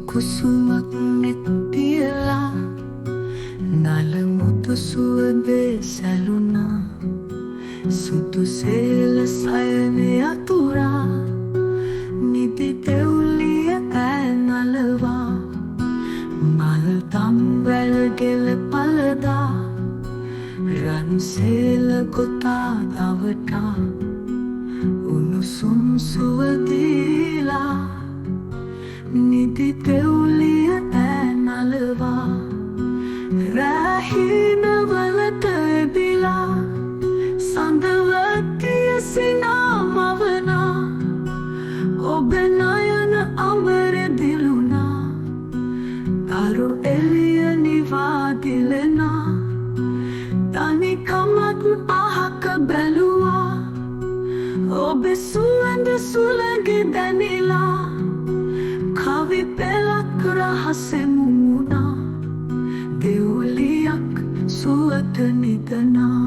කුසුමක් නෙත්තියලා නලමුතු සුවඳේ සැලුනා සුදු සේල සයනය අතුරා නිදි තෙවුලිය ඈ නලවා මල් තම්වැල් ගෙල පලදා රන් සේල ගොතා දවටා උණුසුම් සුවදීලා නිදි තෙවුලිය ඈ නලවා රැහිනවලට එබිලා සඳවතිය සිනාමවනා ඔබ නයන අමර දිලුනා දරු එළිය නිවාදිලෙනා තනිකමක් අහක බැලුවා ඔබ සුවඳ සුළඟ දැනිලා කවි පෙළක් රහසෙ මුමුණා දෙවුලියක් සුවඳ නිදනා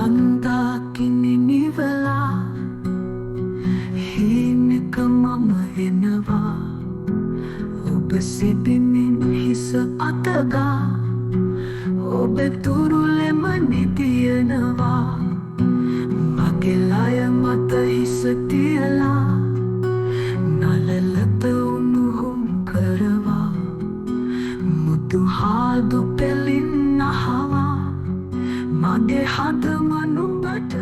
වන්දාකිනි නිවලා හීනක මම එනවා ඔබ සිබිමින් හිස අතගා ඔබ තුරුලෙම නිදියනවා මගේ ලය මත හිස තියලා නලලත උණුහුම් කරවා මුතු හාදු පෙලින් අහවා මගේ හදම නුඹට